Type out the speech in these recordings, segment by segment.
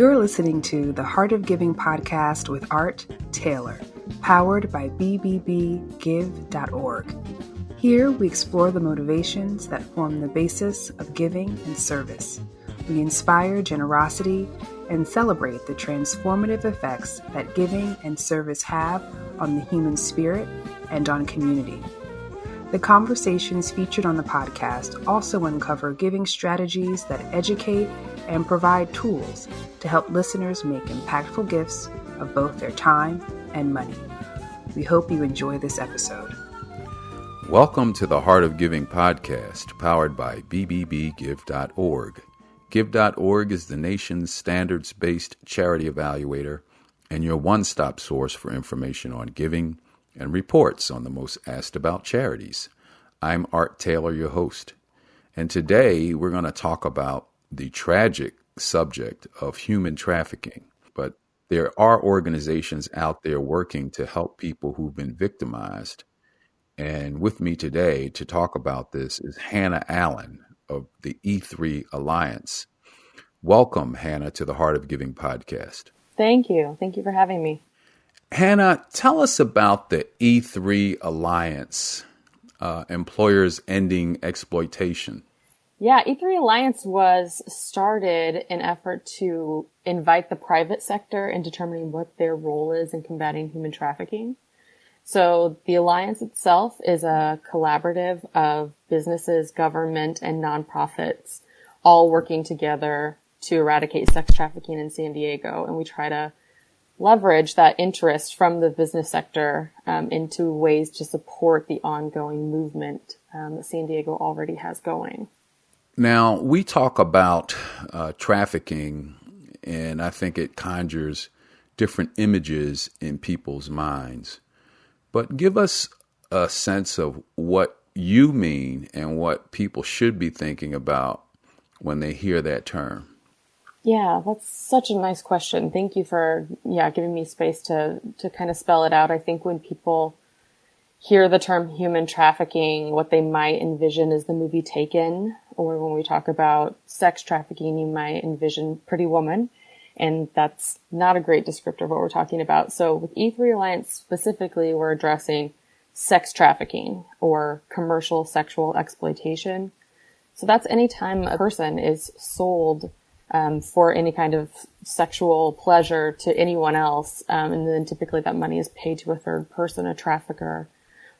You're listening to the Heart of Giving podcast with Art Taylor, powered by bbbgive.org. Here we explore the motivations that form the basis of giving and service. We inspire generosity and celebrate the transformative effects that giving and service have on the human spirit and on community. The conversations featured on the podcast also uncover giving strategies that educate and provide tools to help listeners make impactful gifts of both their time and money. We hope you enjoy this episode. Welcome to the Heart of Giving podcast, powered by bbbgive.org. Give.org is the nation's standards-based charity evaluator and your one-stop source for information on giving and reports on the most asked about charities. I'm Art Taylor, your host, and today we're going to talk about the tragic subject of human trafficking. But there are organizations out there working to help people who've been victimized. And with me today to talk about this is Hannah Allen of the E3 Alliance. Welcome, Hannah, to the Heart of Giving podcast. Thank you. Thank you for having me. Hannah, tell us about the E3 Alliance, Employers Ending Exploitation. Yeah, E3 Alliance was started in effort to invite the private sector in determining what their role is in combating human trafficking. So the Alliance itself is a collaborative of businesses, government, and nonprofits all working together to eradicate sex trafficking in San Diego. And we try to leverage that interest from the business sector into ways to support the ongoing movement that San Diego already has going. Now, we talk about trafficking, and I think it conjures different images in people's minds. But give us a sense of what you mean and what people should be thinking about when they hear that term. Yeah, that's such a nice question. Thank you for giving me space to kind of spell it out. I think when people hear the term human trafficking, what they might envision is the movie Taken, or when we talk about sex trafficking, you might envision Pretty Woman. And that's not a great descriptor of what we're talking about. So with E3 Alliance specifically, we're addressing sex trafficking or commercial sexual exploitation. So that's any time a person is sold for any kind of sexual pleasure to anyone else. And then typically that money is paid to a third person, a trafficker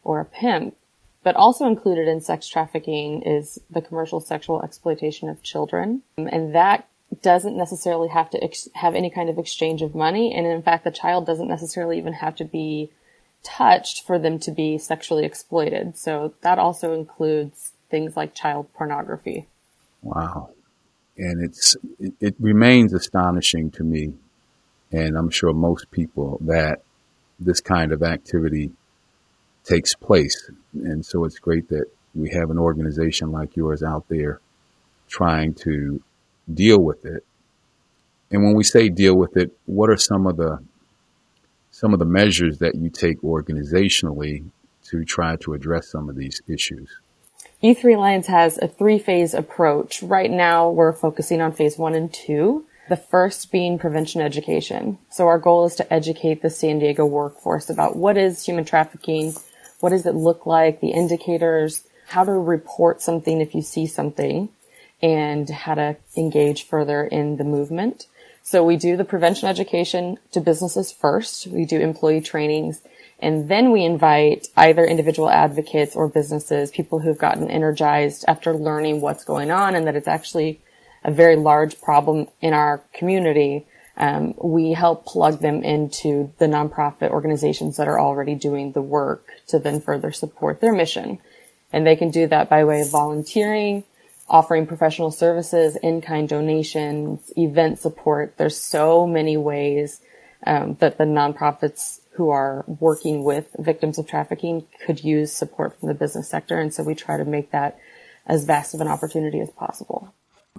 or a pimp. But also included in sex trafficking is the commercial sexual exploitation of children. And that doesn't necessarily have to have any kind of exchange of money. And in fact, the child doesn't necessarily even have to be touched for them to be sexually exploited. So that also includes things like child pornography. Wow. And it remains astonishing to me, and I'm sure most people, that this kind of activity takes place. And so it's great that we have an organization like yours out there trying to deal with it. And when we say deal with it, what are some of the measures that you take organizationally to try to address some of these issues? E3 Alliance has a 3-phase approach. Right now, we're focusing on phase 1 and 2. The first being prevention education. So our goal is to educate the San Diego workforce about what is human trafficking, what does it look like, the indicators, how to report something if you see something, and how to engage further in the movement. So we do the prevention education to businesses first. We do employee trainings, and then we invite either individual advocates or businesses, people who've gotten energized after learning what's going on and that it's actually a very large problem in our community. We help plug them into the nonprofit organizations that are already doing the work to then further support their mission. And they can do that by way of volunteering, offering professional services, in-kind donations, event support. There's so many ways that the nonprofits who are working with victims of trafficking could use support from the business sector. And so we try to make that as vast of an opportunity as possible.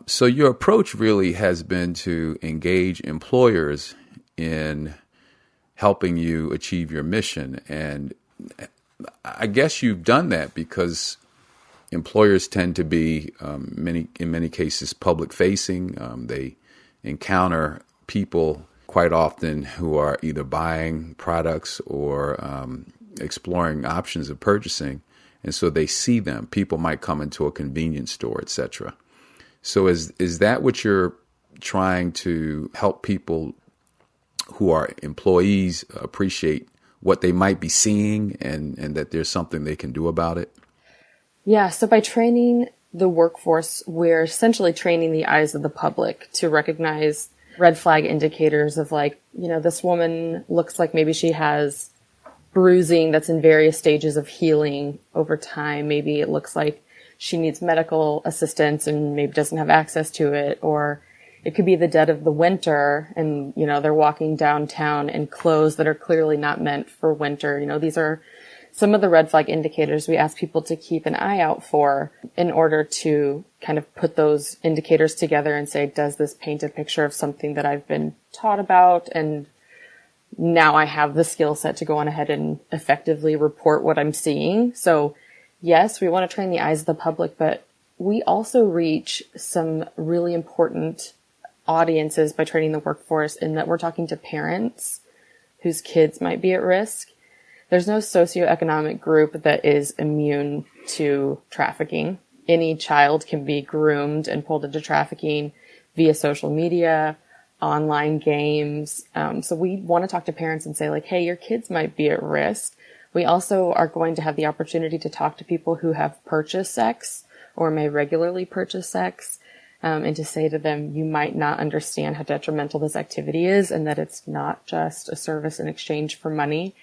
So your approach really has been to engage employers in helping you achieve your mission. And I guess you've done that because employers tend to be, in many cases, public facing. They encounter people quite often who are either buying products or exploring options of purchasing. And so they see them. People might come into a convenience store, etc. So is that what you're trying to help people who are employees appreciate what they might be seeing and that there's something they can do about it? Yeah, so by training the workforce, we're essentially training the eyes of the public to recognize red flag indicators of this woman looks like maybe she has bruising that's in various stages of healing over time. Maybe it looks like she needs medical assistance and maybe doesn't have access to it, or it could be the dead of the winter and, they're walking downtown in clothes that are clearly not meant for winter. These are some of the red flag indicators we ask people to keep an eye out for in order to kind of put those indicators together and say, does this paint a picture of something that I've been taught about? And now I have the skill set to go on ahead and effectively report what I'm seeing. So yes, we want to train the eyes of the public, but we also reach some really important audiences by training the workforce in that we're talking to parents whose kids might be at risk. There's no socioeconomic group that is immune to trafficking. Any child can be groomed and pulled into trafficking via social media, online games. So we want to talk to parents and say hey, your kids might be at risk. We also are going to have the opportunity to talk to people who have purchased sex or may regularly purchase sex, and to say to them, you might not understand how detrimental this activity is and that it's not just a service in exchange for money,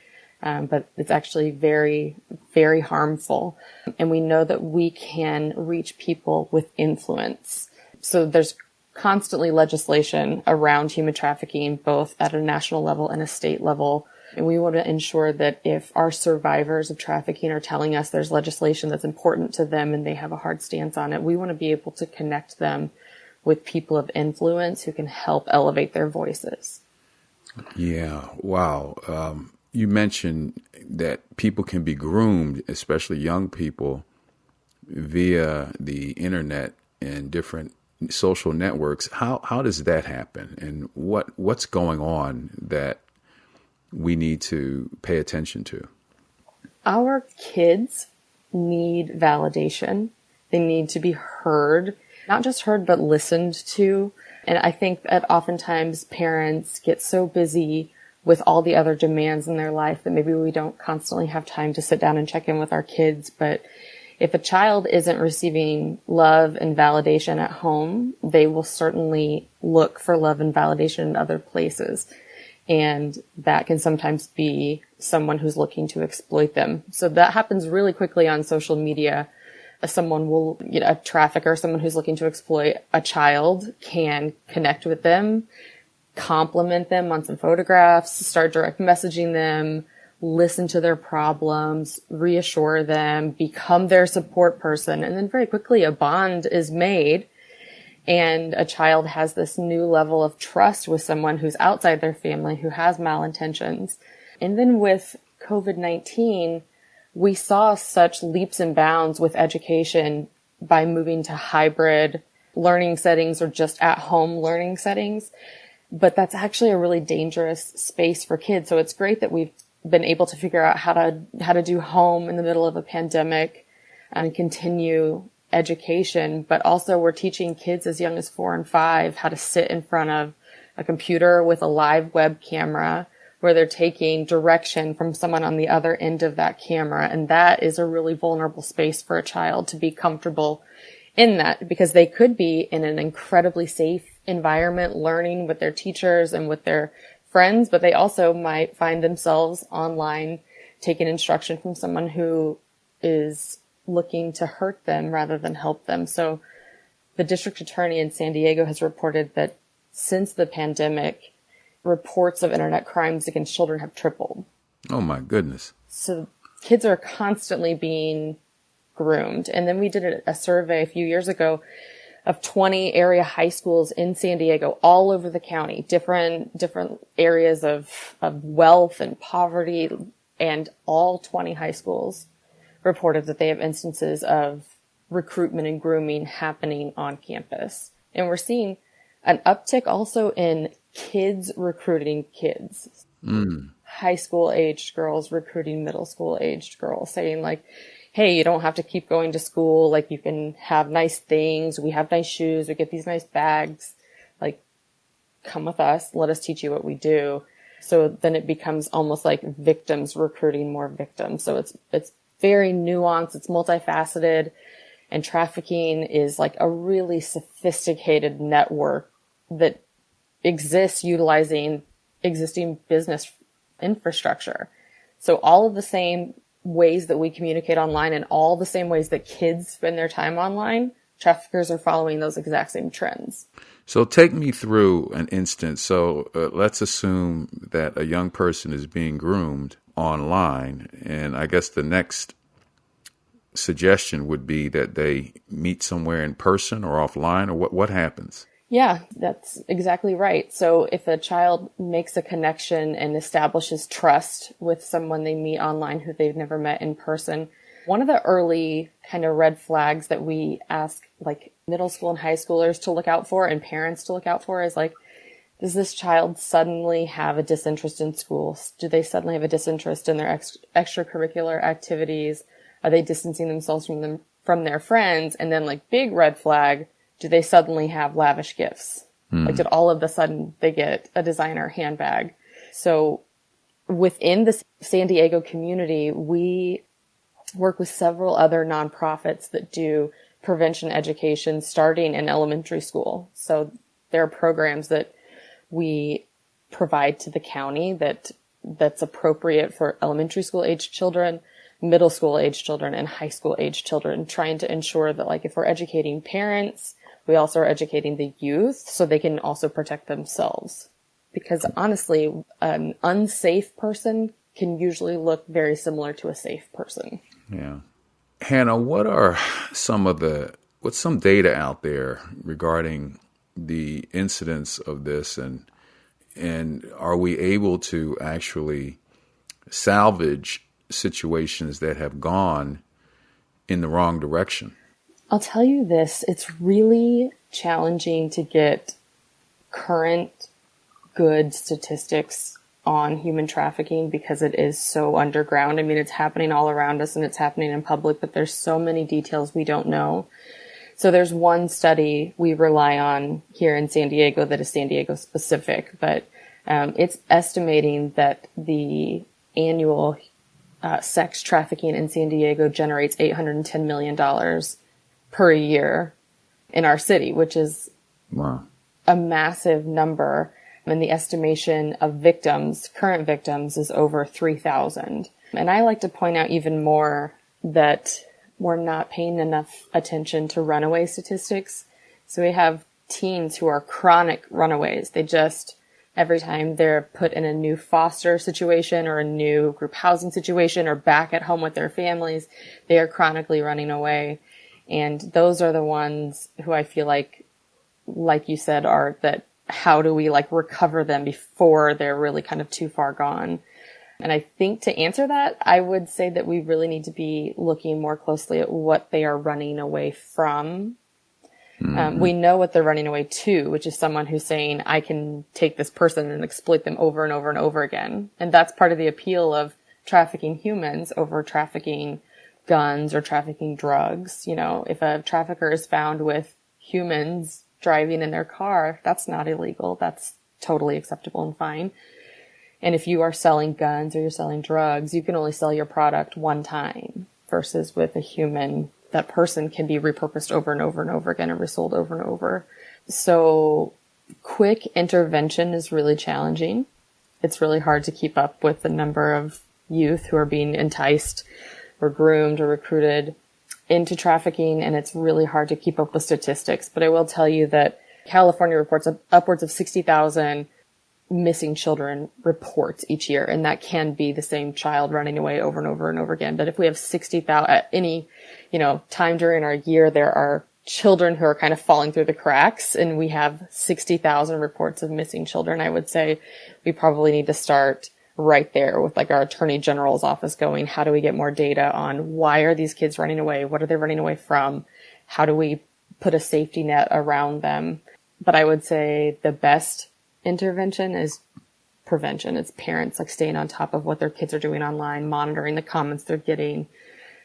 but it's actually very, very harmful. And we know that we can reach people with influence. So there's constantly legislation around human trafficking, both at a national level and a state level. And we want to ensure that if our survivors of trafficking are telling us there's legislation that's important to them and they have a hard stance on it, we want to be able to connect them with people of influence who can help elevate their voices. Yeah. Wow. You mentioned that people can be groomed, especially young people, via the internet and different social networks. How does that happen? And what's going on that we need to pay attention to? Our kids need validation. They need to be heard, not just heard, but listened to. And I think that oftentimes parents get so busy with all the other demands in their life that maybe we don't constantly have time to sit down and check in with our kids. But if a child isn't receiving love and validation at home, they will certainly look for love and validation in other places. And that can sometimes be someone who's looking to exploit them. So that happens really quickly on social media. Someone will, a trafficker, someone who's looking to exploit a child can connect with them, compliment them on some photographs, start direct messaging them, listen to their problems, reassure them, become their support person. And then very quickly a bond is made and a child has this new level of trust with someone who's outside their family who has malintentions. And then with COVID-19, we saw such leaps and bounds with education by moving to hybrid learning settings or just at home learning settings. But that's actually a really dangerous space for kids. So it's great that we've been able to figure out how to do home in the middle of a pandemic and continue education. But also we're teaching kids as young as 4 and 5 how to sit in front of a computer with a live web camera where they're taking direction from someone on the other end of that camera. And that is a really vulnerable space for a child to be comfortable in that, because they could be in an incredibly safe environment learning with their teachers and with their friends, but they also might find themselves online taking instruction from someone who is looking to hurt them rather than help them. So the district attorney in San Diego has reported that since the pandemic, reports of internet crimes against children have tripled. Oh my goodness. So kids are constantly being groomed. And then we did a survey a few years ago of 20 area high schools in San Diego, all over the county, different areas of wealth and poverty, and all 20 high schools reported that they have instances of recruitment and grooming happening on campus. And we're seeing an uptick also in kids recruiting kids. Mm. High school aged girls recruiting middle school aged girls, saying like, hey, you don't have to keep going to school. Like, you can have nice things. We have nice shoes. We get these nice bags. Like, come with us. Let us teach you what we do. So then it becomes almost like victims recruiting more victims. So it's very nuanced. It's multifaceted. And trafficking is like a really sophisticated network that exists utilizing existing business infrastructure. So all of the same ways that we communicate online and all the same ways that kids spend their time online, traffickers are following those exact same trends. So take me through an instance. So let's assume that a young person is being groomed online. And I guess the next suggestion would be that they meet somewhere in person or offline, or what happens? Yeah, that's exactly right. So if a child makes a connection and establishes trust with someone they meet online who they've never met in person, one of the early kind of red flags that we ask like middle school and high schoolers to look out for and parents to look out for is like, does this child suddenly have a disinterest in school? Do they suddenly have a disinterest in their extracurricular activities? Are they distancing themselves from their friends? And then like big red flag, do they suddenly have lavish gifts? Like, did all of a sudden they get a designer handbag? So within the San Diego community, we work with several other nonprofits that do prevention education starting in elementary school. So there are programs that we provide to the county that's appropriate for elementary school age children, middle school age children, and high school age children, trying to ensure that like if we're educating parents, we also are educating the youth so they can also protect themselves. Because honestly, an unsafe person can usually look very similar to a safe person. Yeah. Hannah, what's some data out there regarding the incidence of this, and are we able to actually salvage situations that have gone in the wrong direction? I'll tell you this, it's really challenging to get current good statistics on human trafficking because it is so underground. I mean, it's happening all around us and it's happening in public, but there's so many details we don't know. So there's one study we rely on here in San Diego that is San Diego specific, but it's estimating that the annual sex trafficking in San Diego generates $810 million per year in our city, which is Wow. a massive number. And the estimation of victims, current victims, is over 3,000. And I like to point out even more that we're not paying enough attention to runaway statistics. So we have teens who are chronic runaways. They just, every time they're put in a new foster situation or a new group housing situation or back at home with their families, they are chronically running away. And those are the ones who I feel like you said, are that how do we like recover them before they're really kind of too far gone? And I think to answer that, I would say that we really need to be looking more closely at what they are running away from. Mm-hmm. We know what they're running away to, which is someone who's saying, I can take this person and exploit them over and over and over again. And that's part of the appeal of trafficking humans over trafficking guns or trafficking drugs. You know, if a trafficker is found with humans driving in their car, that's not illegal. That's totally acceptable and fine. And if you are selling guns or you're selling drugs, you can only sell your product one time, versus with a human, that person can be repurposed over and over and over again and resold over and over. So quick intervention is really challenging. It's really hard to keep up with the number of youth who are being enticed or groomed or recruited into trafficking, and it's really hard to keep up with statistics. But I will tell you that California reports upwards of 60,000 missing children reports each year, and that can be the same child running away over and over and over again. But if we have 60,000 at any, time during our year, there are children who are kind of falling through the cracks, and we have 60,000 reports of missing children. I would say we probably need to start right there with like our Attorney General's office going, how do we get more data on why are these kids running away? What are they running away from? How do we put a safety net around them? But I would say the best intervention is prevention. It's parents like staying on top of what their kids are doing online, monitoring the comments they're getting,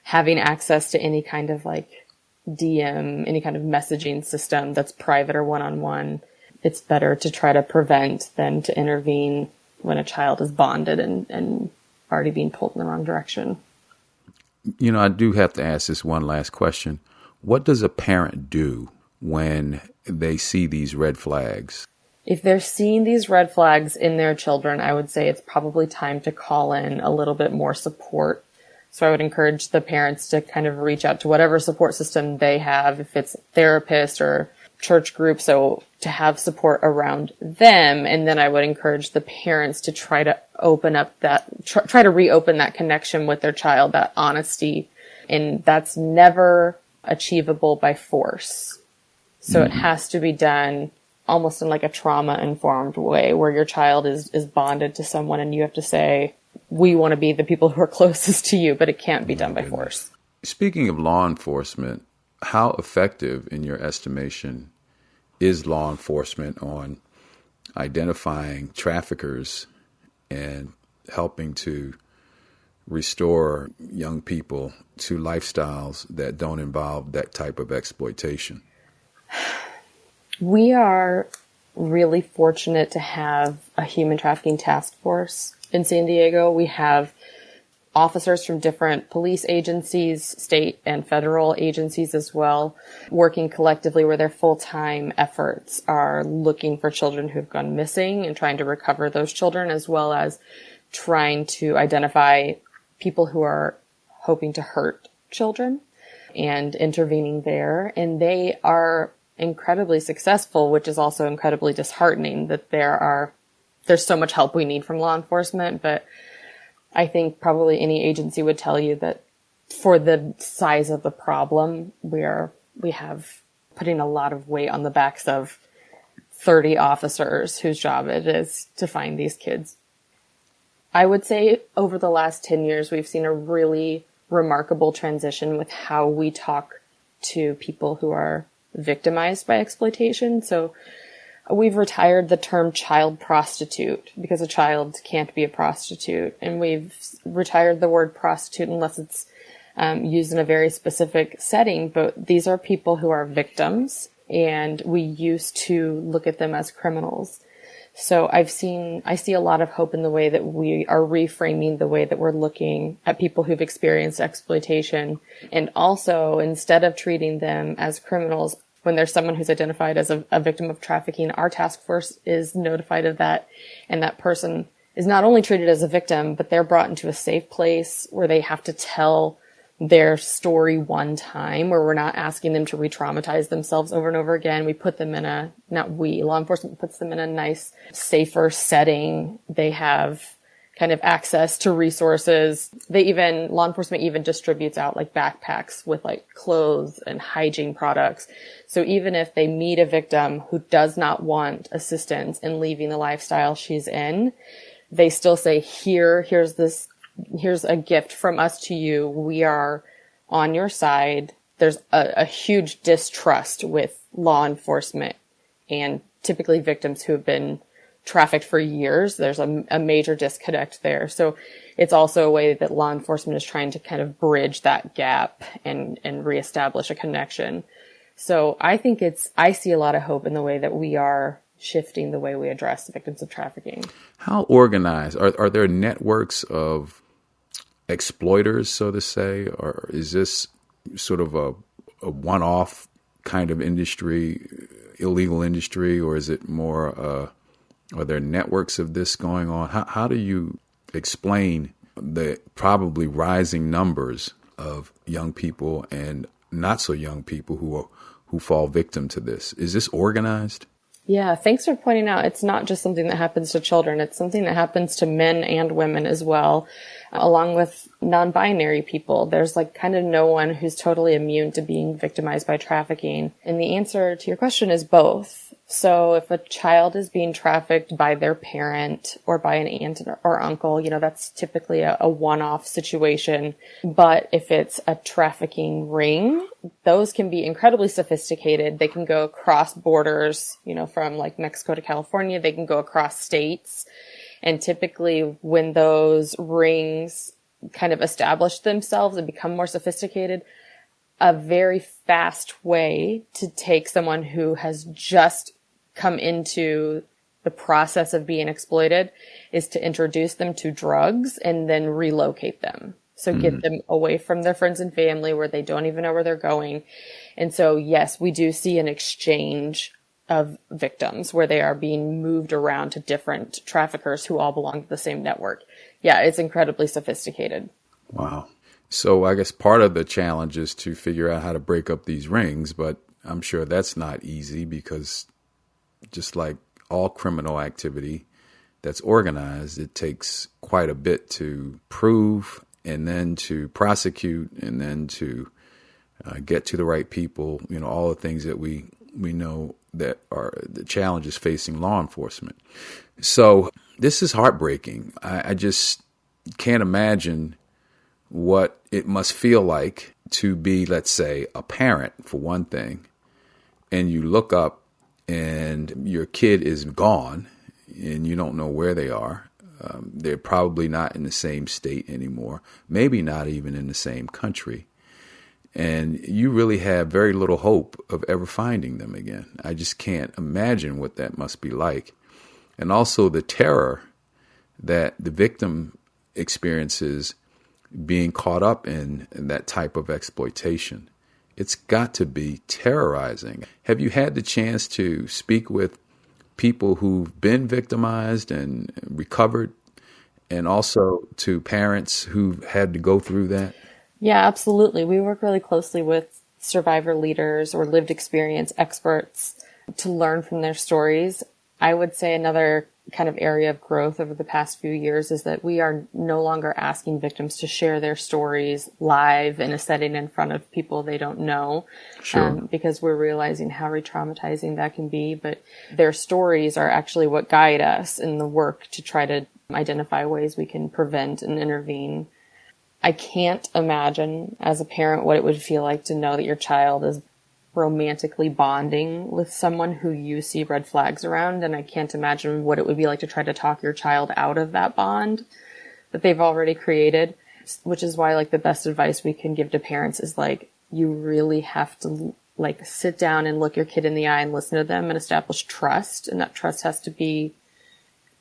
having access to any kind of like DM, any kind of messaging system that's private or one-on-one. It's better to try to prevent than to intervene when a child is bonded and already being pulled in the wrong direction. I do have to ask this one last question. What does a parent do when they see these red flags? If they're seeing these red flags in their children, I would say it's probably time to call in a little bit more support. So I would encourage the parents to kind of reach out to whatever support system they have, if it's therapist or church group, so to have support around them. And then I would encourage the parents to try to open up try to reopen that connection with their child, that honesty. And that's never achievable by force. So it has to be done almost in like a trauma-informed way where your child is bonded to someone and you have to say, we want to be the people who are closest to you, but it can't be done by force. Speaking of law enforcement, how effective, in your estimation, is law enforcement on identifying traffickers and helping to restore young people to lifestyles that don't involve that type of exploitation? We are really fortunate to have a human trafficking task force in San Diego. We have officers from different police agencies, state and federal agencies as well, working collectively where their full-time efforts are looking for children who have gone missing and trying to recover those children, as well as trying to identify people who are hoping to hurt children and intervening there. And they are incredibly successful, which is also incredibly disheartening that there's so much help we need from law enforcement. But I think probably any agency would tell you that for the size of the problem, we have putting a lot of weight on the backs of 30 officers whose job it is to find these kids. I would say over the last 10 years, we've seen a really remarkable transition with how we talk to people who are victimized by exploitation. So we've retired the term child prostitute because a child can't be a prostitute. And we've retired the word prostitute unless it's used in a very specific setting. But these are people who are victims, and we used to look at them as criminals. So I see a lot of hope in the way that we are reframing the way that we're looking at people who've experienced exploitation. And also, instead of treating them as criminals, when there's someone who's identified as a victim of trafficking, our task force is notified of that. And that person is not only treated as a victim, but they're brought into a safe place where they have to tell their story one time, where we're not asking them to re-traumatize themselves over and over again. We put them law enforcement puts them in a nice, safer setting. They have kind of access to resources. Law enforcement even distributes out like backpacks with like clothes and hygiene products. So even if they meet a victim who does not want assistance in leaving the lifestyle she's in, they still say, here's a gift from us to you. We are on your side. There's a huge distrust with law enforcement and typically victims who have been trafficked for years. There's a major disconnect there. So it's also a way that law enforcement is trying to kind of bridge that gap and reestablish a connection. So I see a lot of hope in the way that we are shifting the way we address the victims of trafficking. How organized? Are there networks of exploiters, so to say, or is this sort of a one-off kind of industry, illegal industry, or is it more, are there networks of this going on? How do you explain the probably rising numbers of young people and not so young people who fall victim to this? Is this organized? Yeah, thanks for pointing out it's not just something that happens to children. It's something that happens to men and women as well, along with non-binary people. There's like kind of no one who's totally immune to being victimized by trafficking. And the answer to your question is both. So if a child is being trafficked by their parent or by an aunt or uncle, that's typically a one-off situation. But if it's a trafficking ring, those can be incredibly sophisticated. They can go across borders, from like Mexico to California. They can go across states. And typically when those rings kind of establish themselves and become more sophisticated, a very fast way to take someone who has just come into the process of being exploited is to introduce them to drugs and then relocate them. So get them away from their friends and family where they don't even know where they're going. And so, yes, we do see an exchange of victims where they are being moved around to different traffickers who all belong to the same network. Yeah, it's incredibly sophisticated. Wow. So I guess part of the challenge is to figure out how to break up these rings, but I'm sure that's not easy because just like all criminal activity that's organized, it takes quite a bit to prove and then to prosecute and then to get to the right people, all the things that we know that are the challenges facing law enforcement. So this is heartbreaking. I just can't imagine what it must feel like to be, let's say, a parent, for one thing, and you look up and your kid is gone and you don't know where they are. They're probably not in the same state anymore, maybe not even in the same country. And you really have very little hope of ever finding them again. I just can't imagine what that must be like. And also the terror that the victim experiences being caught up in that type of exploitation. It's got to be terrorizing. Have you had the chance to speak with people who've been victimized and recovered, and also to parents who've had to go through that? Yeah, absolutely. We work really closely with survivor leaders or lived experience experts to learn from their stories. I would say another kind of area of growth over the past few years is that we are no longer asking victims to share their stories live in a setting in front of people they don't know. Sure. Because we're realizing how re-traumatizing that can be. But their stories are actually what guide us in the work to try to identify ways we can prevent and intervene. I can't imagine as a parent what it would feel like to know that your child is romantically bonding with someone who you see red flags around. And I can't imagine what it would be like to try to talk your child out of that bond that they've already created, which is why the best advice we can give to parents is you really have to sit down and look your kid in the eye and listen to them and establish trust. And that trust has to be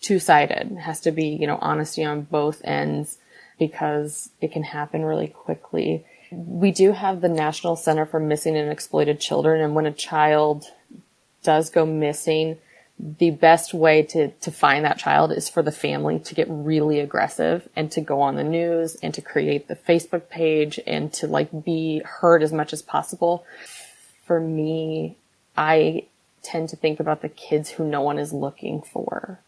two-sided. It has to be, honesty on both ends, because it can happen really quickly. We do have the National Center for Missing and Exploited Children, and when a child does go missing, the best way to find that child is for the family to get really aggressive and to go on the news and to create the Facebook page and to be heard as much as possible. For me, I tend to think about the kids who no one is looking for.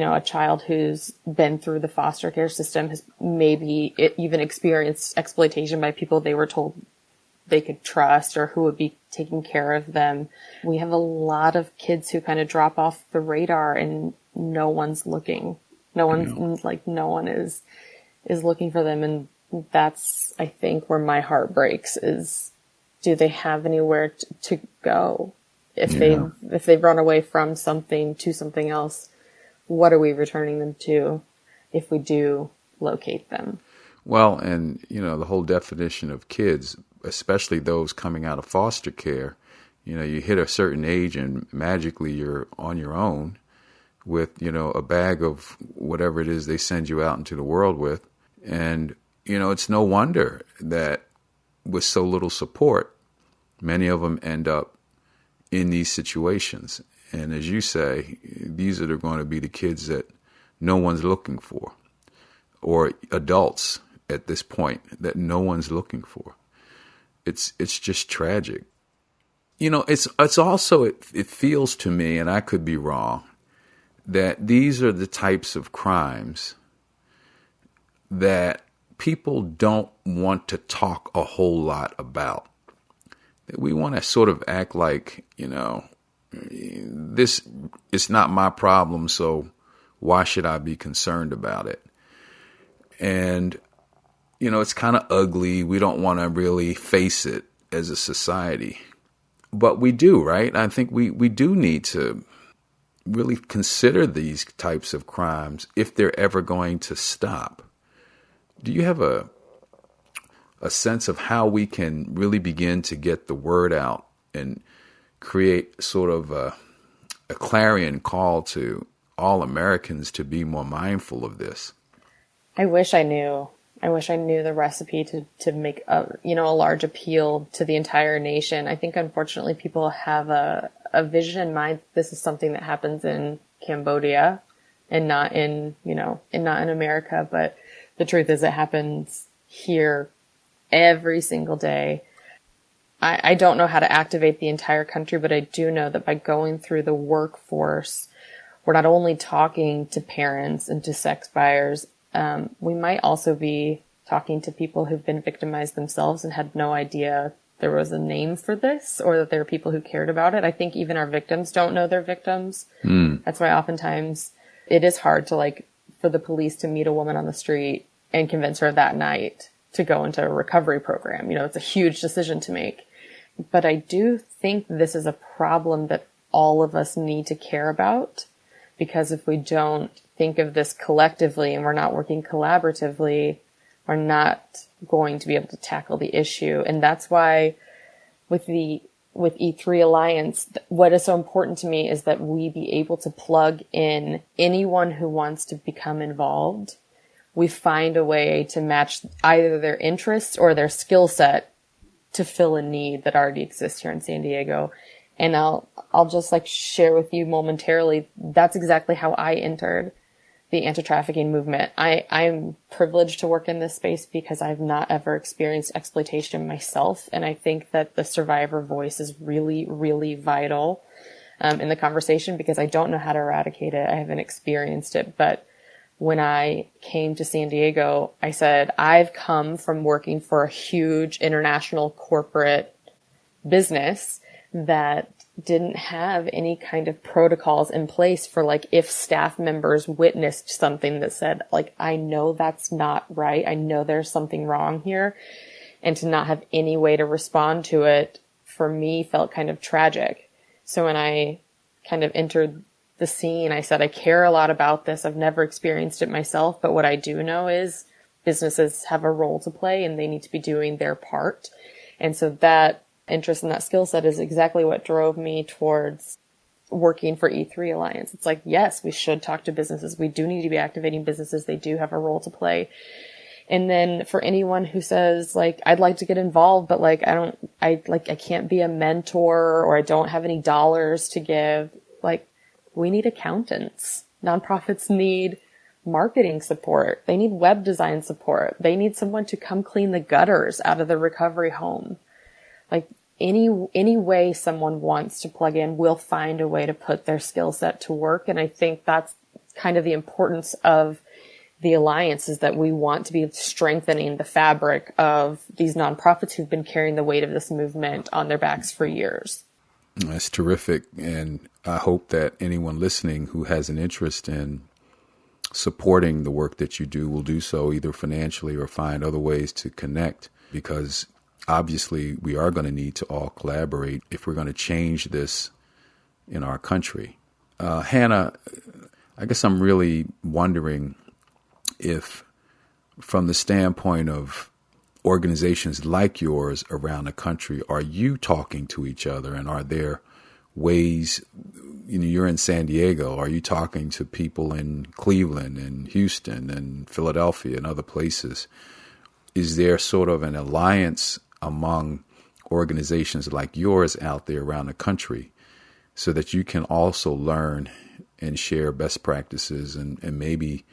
A child who's been through the foster care system has maybe even experienced exploitation by people they were told they could trust or who would be taking care of them. We have a lot of kids who kind of drop off the radar and no one's looking. No one is looking for them. And that's, I think, where my heart breaks is, do they have anywhere to go? If they've run away from something to something else, what are we returning them to if we do locate them? Well, and, the whole definition of kids, especially those coming out of foster care, you hit a certain age and magically you're on your own with, a bag of whatever it is they send you out into the world with. And, it's no wonder that with so little support, many of them end up in these situations. And as you say, these are going to be the kids that no one's looking for, or adults at this point that no one's looking for. It's just tragic. It's also, it feels to me, and I could be wrong, that these are the types of crimes that people don't want to talk a whole lot about. We want to sort of act like, this is not my problem, so why should I be concerned about it? And, it's kind of ugly. We don't want to really face it as a society. But we do, right? I think we do need to really consider these types of crimes if they're ever going to stop. Do you have a sense of how we can really begin to get the word out and create sort of a clarion call to all Americans to be more mindful of this? I wish I knew. I wish I knew the recipe to make a large appeal to the entire nation. I think unfortunately people have a vision in mind. This is something that happens in Cambodia and not in America. But the truth is it happens here every single day. I don't know how to activate the entire country, but I do know that by going through the workforce, we're not only talking to parents and to sex buyers, we might also be talking to people who've been victimized themselves and had no idea there was a name for this or that there are people who cared about it. I think even our victims don't know they're victims. That's why oftentimes it is hard to for the police to meet a woman on the street and convince her that night to go into a recovery program. It's a huge decision to make. But I do think this is a problem that all of us need to care about, because if we don't think of this collectively and we're not working collaboratively, we're not going to be able to tackle the issue. And that's why with E3 Alliance, what is so important to me is that we be able to plug in anyone who wants to become involved. We find a way to match either their interests or their skill set to fill a need that already exists here in San Diego. And I'll just share with you momentarily, that's exactly how I entered the anti-trafficking movement. I'm privileged to work in this space because I've not ever experienced exploitation myself. And I think that the survivor voice is really, really vital in the conversation, because I don't know how to eradicate it. I haven't experienced it. But when I came to San Diego, I said, I've come from working for a huge international corporate business that didn't have any kind of protocols in place for if staff members witnessed something that said I know that's not right. I know there's something wrong here. And to not have any way to respond to it for me felt kind of tragic. So when I kind of entered the scene, I said, I care a lot about this. I've never experienced it myself, but what I do know is businesses have a role to play and they need to be doing their part. And so that interest in that skill set is exactly what drove me towards working for E3 Alliance. It's yes, we should talk to businesses. We do need to be activating businesses. They do have a role to play. And then for anyone who says I'd like to get involved, but I can't be a mentor, or I don't have any dollars to give. We need accountants. Nonprofits need marketing support. They need web design support. They need someone to come clean the gutters out of the recovery home. Any way someone wants to plug in, will find a way to put their skill set to work. And I think that's kind of the importance of the Alliance, is that we want to be strengthening the fabric of these nonprofits who've been carrying the weight of this movement on their backs for years. That's terrific. And I hope that anyone listening who has an interest in supporting the work that you do will do so either financially or find other ways to connect, because obviously we are going to need to all collaborate if we're going to change this in our country. Hannah, I guess I'm really wondering if, from the standpoint of organizations like yours around the country, are you talking to each other, and are there ways, you're in San Diego, are you talking to people in Cleveland and Houston and Philadelphia and other places? Is there sort of an alliance among organizations like yours out there around the country so that you can also learn and share best practices and maybe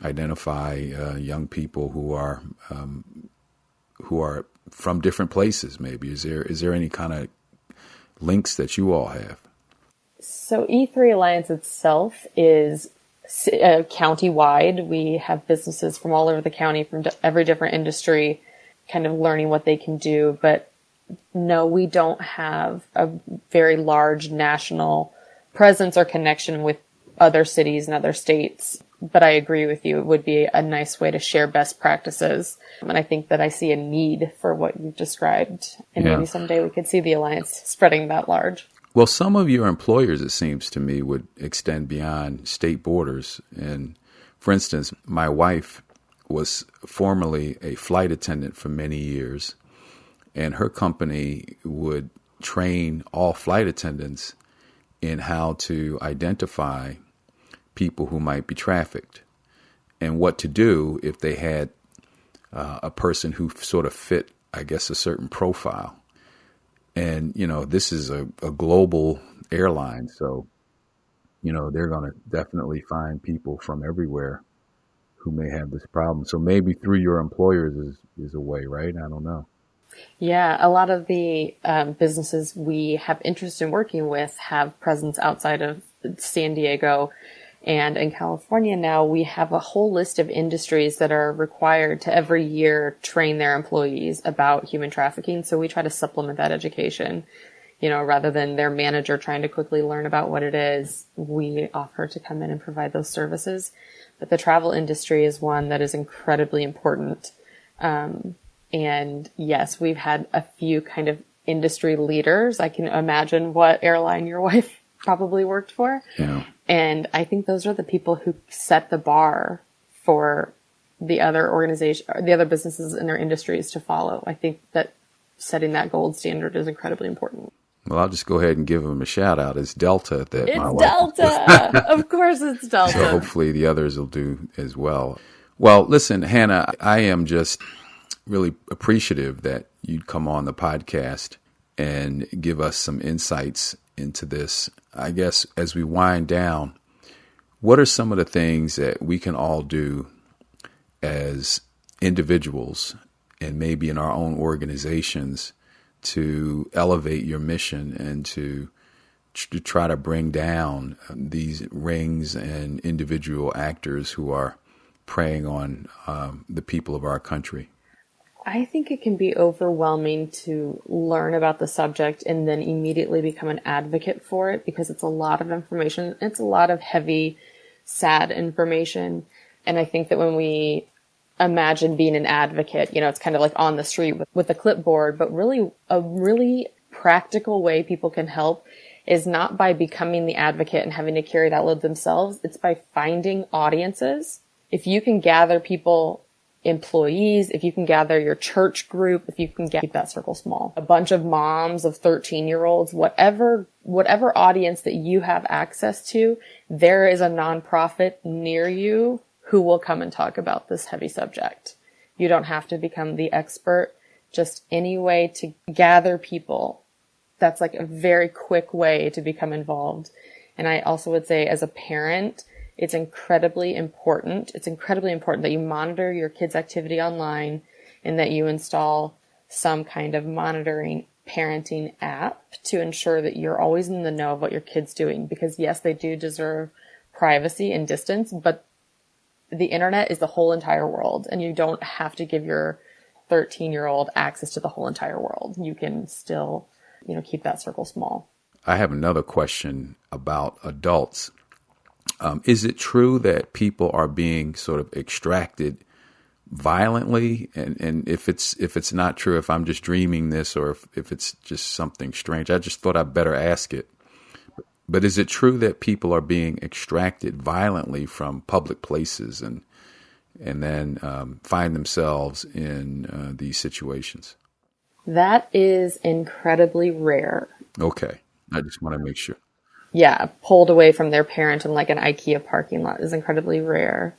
identify young people who are from different places? Maybe is there any kind of links that you all have? So E3 Alliance itself is county-wide. We have businesses from all over the county, from every different industry, kind of learning what they can do. But no, we don't have a very large national presence or connection with other cities and other states. But I agree with you. It would be a nice way to share best practices. And I think that I see a need for what you've described. And maybe someday we could see the alliance spreading that large. Well, some of your employers, it seems to me, would extend beyond state borders. And for instance, my wife was formerly a flight attendant for many years, and her company would train all flight attendants in how to identify people who might be trafficked and what to do if they had a person who sort of fit, I guess, a certain profile. And, this is a global airline, so, they're going to definitely find people from everywhere who may have this problem. So maybe through your employers is a way, right? I don't know. Yeah, a lot of the businesses we have interest in working with have presence outside of San Diego. And in California now, we have a whole list of industries that are required to every year train their employees about human trafficking. So we try to supplement that education. Rather than their manager trying to quickly learn about what it is, we offer to come in and provide those services. But the travel industry is one that is incredibly important. And yes, we've had a few kind of industry leaders. I can imagine what airline your wife probably worked for. Yeah. And I think those are the people who set the bar for the other the other businesses in their industries to follow. I think that setting that gold standard is incredibly important. Well, I'll just go ahead and give them a shout out. It's Delta that it's my wife. Delta. Of course it's Delta. So hopefully the others will do as well. Well, listen, Hannah, I am just really appreciative that you'd come on the podcast and give us some insights into this. I guess as we wind down, what are some of the things that we can all do as individuals and maybe in our own organizations to elevate your mission and to try to bring down these rings and individual actors who are preying on the people of our country? I think it can be overwhelming to learn about the subject and then immediately become an advocate for it because it's a lot of information. It's a lot of heavy, sad information. And I think that when we imagine being an advocate, it's kind of like on the street with a clipboard, but really a really practical way people can help is not by becoming the advocate and having to carry that load themselves. It's by finding audiences. If you can gather people, employees, if you can gather your church group, if you can keep that circle small, a bunch of moms of 13-year-olds, whatever audience that you have access to, there is a nonprofit near you who will come and talk about this heavy subject. You don't have to become the expert, just any way to gather people. That's like a very quick way to become involved. And I also would say as a parent, it's incredibly important. It's incredibly important that you monitor your kids' activity online and that you install some kind of monitoring parenting app to ensure that you're always in the know of what your kid's doing. Because yes, they do deserve privacy and distance, but the internet is the whole entire world, and you don't have to give your 13-year-old access to the whole entire world. You can still, keep that circle small. I have another question about adults. Is it true that people are being sort of extracted violently? And if it's not true, if I'm just dreaming this, or if it's just something strange, I just thought I'd better ask it. But is it true that people are being extracted violently from public places and then find themselves in these situations? That is incredibly rare. Okay. I just want to make sure. Yeah, pulled away from their parent in like an IKEA parking lot is incredibly rare,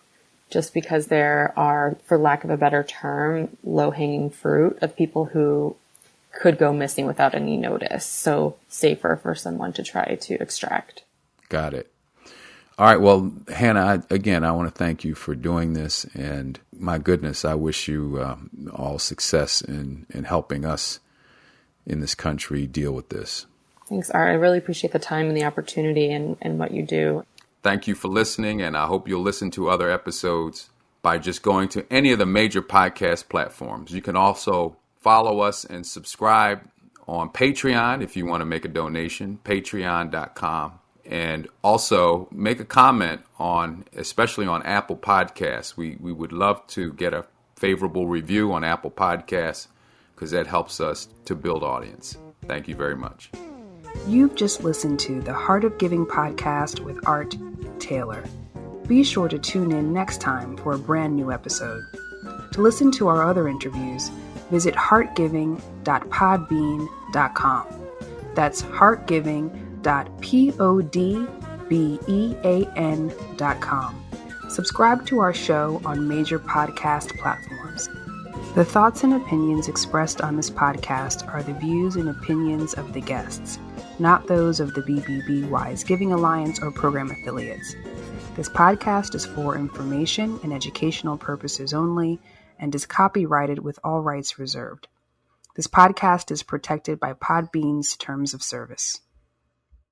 just because there are, for lack of a better term, low-hanging fruit of people who could go missing without any notice. So safer for someone to try to extract. Got it. All right. Well, Hannah, I want to thank you for doing this. And my goodness, I wish you all success in helping us in this country deal with this. Thanks, Art. I really appreciate the time and the opportunity and what you do. Thank you for listening, and I hope you'll listen to other episodes by just going to any of the major podcast platforms. You can also follow us and subscribe on Patreon if you want to make a donation, patreon.com. And also make a comment especially on Apple Podcasts. We would love to get a favorable review on Apple Podcasts because that helps us to build audience. Thank you very much. You've just listened to the Heart of Giving podcast with Art Taylor. Be sure to tune in next time for a brand new episode. To listen to our other interviews, visit heartgiving.podbean.com. That's heartgiving.podbean.com. Subscribe to our show on major podcast platforms. The thoughts and opinions expressed on this podcast are the views and opinions of the guests, not those of the BBB Wise Giving Alliance or program affiliates. This podcast is for information and educational purposes only and is copyrighted with all rights reserved. This podcast is protected by Podbean's terms of service.